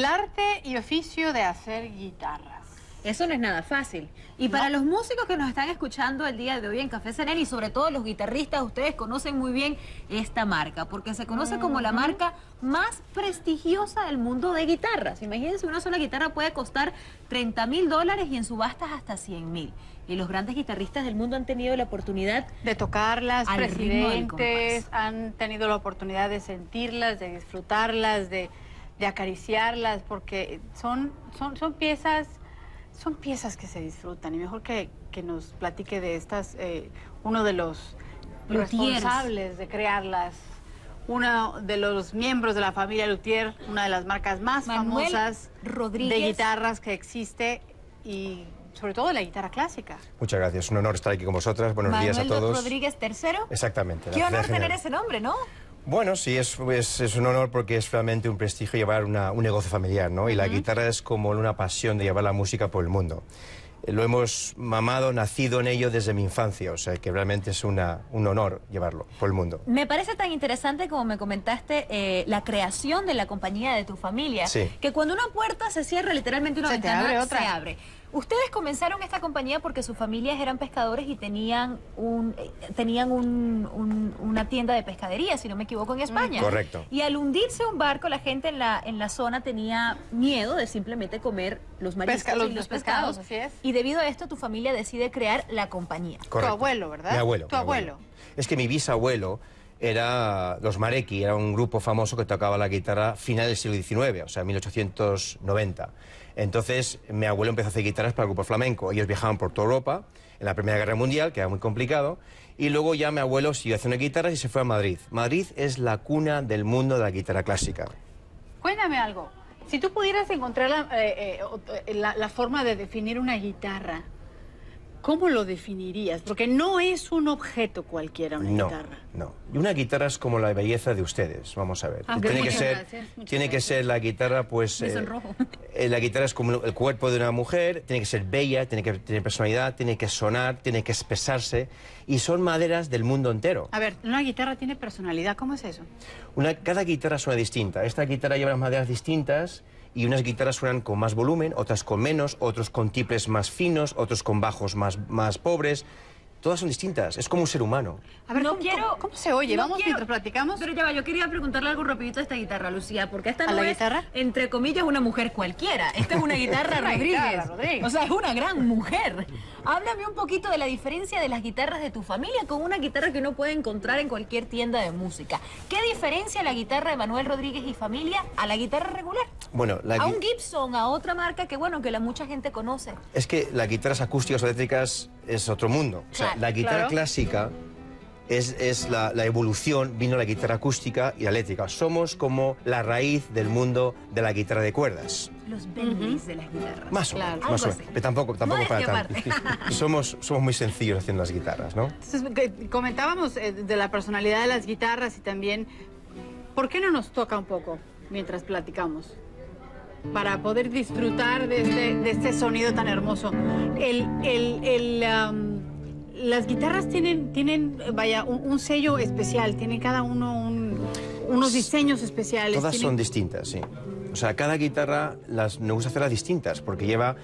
el arte y oficio de hacer guitarras. Eso no es nada fácil. Y para los músicos que nos están escuchando el día de hoy en Café Serena y sobre todo los guitarristas, ustedes conocen muy bien esta marca, porque se conoce como la marca más prestigiosa del mundo de guitarras. Imagínense, una sola guitarra puede costar $30.000 y en subastas hasta $100.000. Y los grandes guitarristas del mundo han tenido la oportunidad de tocarlas, al ritmo del presidentes, compás. han tenido la oportunidad de sentirlas, de disfrutarlas, de acariciarlas, porque son piezas... Son piezas que se disfrutan y mejor que nos platique de estas, uno de los responsables de crearlas, uno de los miembros de la familia Luthier, una de las marcas más famosas de guitarras que existe y sobre todo de la guitarra clásica. Muchas gracias, un honor estar aquí con vosotras, buenos días a todos. Manuel Rodríguez III. Exactamente. Qué honor tener ese nombre, ¿no? Bueno, sí, es un honor porque es realmente un prestigio llevar un negocio familiar, ¿no? Y la guitarra es como una pasión de llevar la música por el mundo. Lo hemos mamado, nacido en ello desde mi infancia, o sea que realmente es un honor llevarlo por el mundo. Me parece tan interesante como me comentaste la creación de la compañía de tu familia, que cuando una puerta se cierra, literalmente una ventana se abre. Ustedes comenzaron esta compañía porque sus familias eran pescadores y tenían una tienda de pescadería, si no me equivoco, en España. Correcto. Y al hundirse un barco, la gente en la zona tenía miedo de simplemente comer los mariscos y los pescados. Así es. Y debido a esto, tu familia decide crear la compañía. Correcto. Tu abuelo, ¿verdad? Mi abuelo. Tu abuelo. Es que mi bisabuelo era los Marecki, era un grupo famoso que tocaba la guitarra final del siglo XIX, o sea, 1890. Entonces, mi abuelo empezó a hacer guitarras para el grupo flamenco. Ellos viajaban por toda Europa en la Primera Guerra Mundial, que era muy complicado, y luego ya mi abuelo siguió haciendo guitarras y se fue a Madrid. Madrid es la cuna del mundo de la guitarra clásica. Cuéntame algo. Si tú pudieras encontrar la forma de definir una guitarra, ¿cómo lo definirías? Porque no es un objeto cualquiera una guitarra. No, y una guitarra es como la belleza de ustedes, vamos a ver. Tiene que ser la guitarra, pues... la guitarra es como el cuerpo de una mujer, tiene que ser bella, tiene que tener personalidad, tiene que sonar, tiene que expresarse, y son maderas del mundo entero. A ver, una guitarra tiene personalidad, ¿cómo es eso? Cada guitarra suena distinta. Esta guitarra lleva las maderas distintas, y unas guitarras suenan con más volumen, otras con menos, otros con tiples más finos, otros con bajos más pobres. Todas son distintas, es como un ser humano. A ver, ¿cómo se oye? Vamos mientras platicamos. Pero ya va, yo quería preguntarle algo rapidito a esta guitarra, Lucía, porque esta no es, guitarra? entre comillas, una mujer cualquiera. Esta es una guitarra Rodríguez. O sea, es una gran mujer. Háblame un poquito de la diferencia de las guitarras de tu familia con una guitarra que uno puede encontrar en cualquier tienda de música. ¿Qué diferencia la guitarra de Manuel Rodríguez y familia a la guitarra regular? Bueno, a un Gibson, a otra marca que, bueno, que mucha gente conoce. Es que las guitarras acústicas o eléctricas es otro mundo. O sea, la guitarra clásica es la evolución, vino la guitarra acústica y la eléctrica. Somos como la raíz del mundo de la guitarra de cuerdas. Los Bentleys de las guitarras. Más o menos, pero tampoco para tanto. Somos muy sencillos haciendo las guitarras, ¿no? Entonces, comentábamos de la personalidad de las guitarras y también, ¿por qué no nos toca un poco mientras platicamos? Para poder disfrutar de este sonido tan hermoso. Las guitarras tienen vaya, un sello especial, tiene cada uno unos diseños especiales. Todas son distintas, sí. O sea, cada guitarra nos gusta hacerlas distintas, porque lleva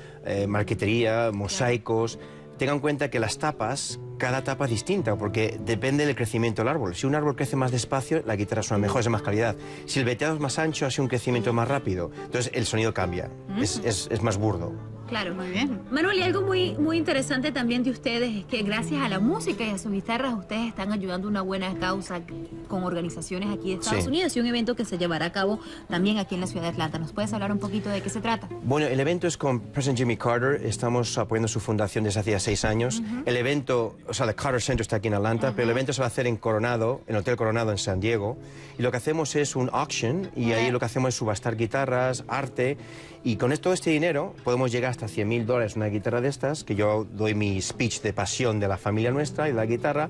marquetería, mosaicos. Tengan en cuenta que las tapas, cada tapa es distinta, porque depende del crecimiento del árbol. Si un árbol crece más despacio, la guitarra suena mejor, es de más calidad. Si el veteado es más ancho, hace un crecimiento más rápido. Entonces el sonido cambia, es más burdo. Claro, muy bien. Manuel, y algo muy interesante también de ustedes es que gracias a la música y a sus guitarras, ustedes están ayudando a una buena causa con organizaciones aquí de Estados Unidos y un evento que se llevará a cabo también aquí en la ciudad de Atlanta. ¿Nos puedes hablar un poquito de qué se trata? Bueno, el evento es con President Jimmy Carter. Estamos apoyando su fundación desde hace 6 años. El evento, o sea, el Carter Center está aquí en Atlanta, pero el evento se va a hacer en Coronado, en el Hotel Coronado en San Diego. Y lo que hacemos es un auction y ahí lo que hacemos es subastar guitarras, arte. Y con todo este dinero podemos llegar hasta $100.000 una guitarra de estas, que yo doy mi speech de pasión de la familia nuestra y de la guitarra.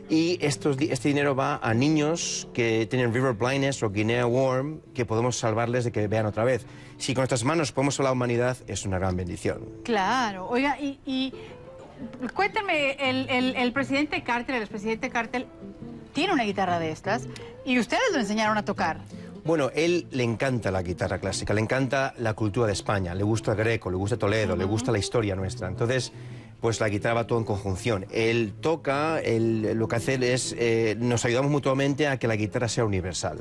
Y este dinero va a niños que tienen River Blindness o Guinea Worm, que podemos salvarles de que vean otra vez. Si con nuestras manos podemos salvar a la humanidad, es una gran bendición. Claro. Oiga, y cuéntame, el presidente Carter, tiene una guitarra de estas y ustedes lo enseñaron a tocar. Bueno, él le encanta la guitarra clásica, le encanta la cultura de España, le gusta Greco, le gusta Toledo, le gusta la historia nuestra. Entonces, pues la guitarra va todo en conjunción. Él toca, lo que hace es, nos ayudamos mutuamente a que la guitarra sea universal.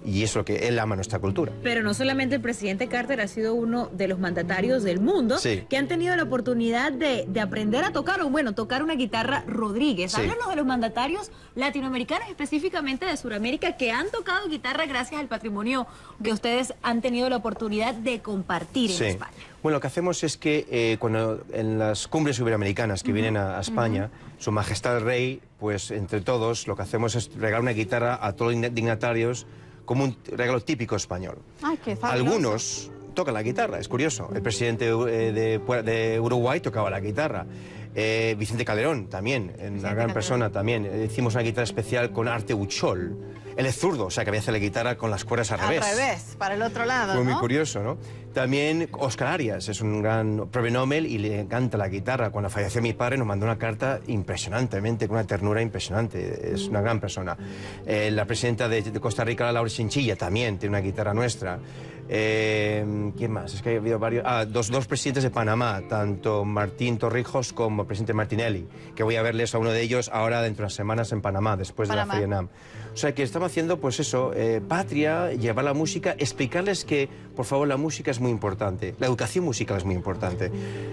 Y es lo que él ama nuestra cultura. Pero no solamente el presidente Carter ha sido uno de los mandatarios del mundo que han tenido la oportunidad de aprender a tocar, o bueno, tocar una guitarra Rodríguez. Háblanos de los mandatarios latinoamericanos, específicamente de Sudamérica, que han tocado guitarra gracias al patrimonio que ustedes han tenido la oportunidad de compartir en España. Bueno, lo que hacemos es que cuando en las cumbres iberoamericanas que vienen a España, Su Majestad el Rey, pues entre todos lo que hacemos es regalar una guitarra a todos los dignatarios como un regalo típico español. Ay, qué fabuloso. Algunos tocan la guitarra, es curioso. El presidente de Uruguay tocaba la guitarra. Vicente Calderón también, una gran persona también. Hicimos una guitarra especial con arte huchol. Él es zurdo, o sea que había que hacer la guitarra con las cuerdas al revés. Al revés, para el otro lado, Fue ¿no? muy curioso, ¿no? También Oscar Arias es un gran premio Nobel y le encanta la guitarra. Cuando falleció mi padre nos mandó una carta impresionantemente, con una ternura impresionante. Es una gran persona. La presidenta de Costa Rica, Laura Chinchilla, también tiene una guitarra nuestra. ¿Quién más? Es que ha habido varios... dos presidentes de Panamá, tanto Martín Torrijos como el presidente Martinelli, que voy a verles a uno de ellos ahora dentro de unas semanas en Panamá, después de la Feria NAMM. O sea que estamos haciendo, pues eso, patria, llevar la música, explicarles que, por favor, la música es muy importante, la educación musical es muy importante.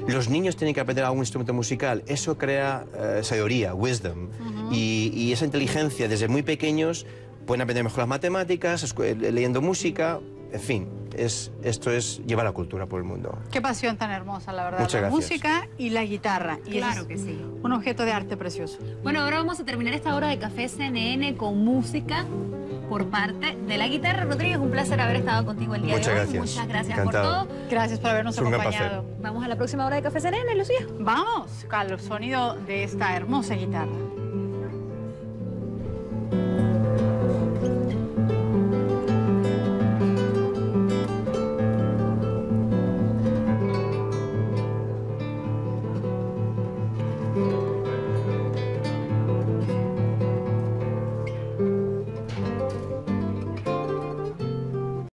Los niños tienen que aprender algún instrumento musical, eso crea sabiduría, wisdom, y esa inteligencia desde muy pequeños pueden aprender mejor las matemáticas, leyendo música. En fin, esto es llevar la cultura por el mundo. Qué pasión tan hermosa, la verdad. Muchas la gracias. música y la guitarra. Y Claro que sí. Un objeto de arte precioso. Bueno, ahora vamos a terminar esta hora de Café CNN con música por parte de la guitarra. Rodríguez, un placer haber estado contigo el día Muchas de hoy. gracias. Muchas gracias Encantado. por todo. Gracias por habernos Es un gran acompañado. Vamos a la próxima hora de Café CNN, Lucía. Vamos al sonido de esta hermosa guitarra.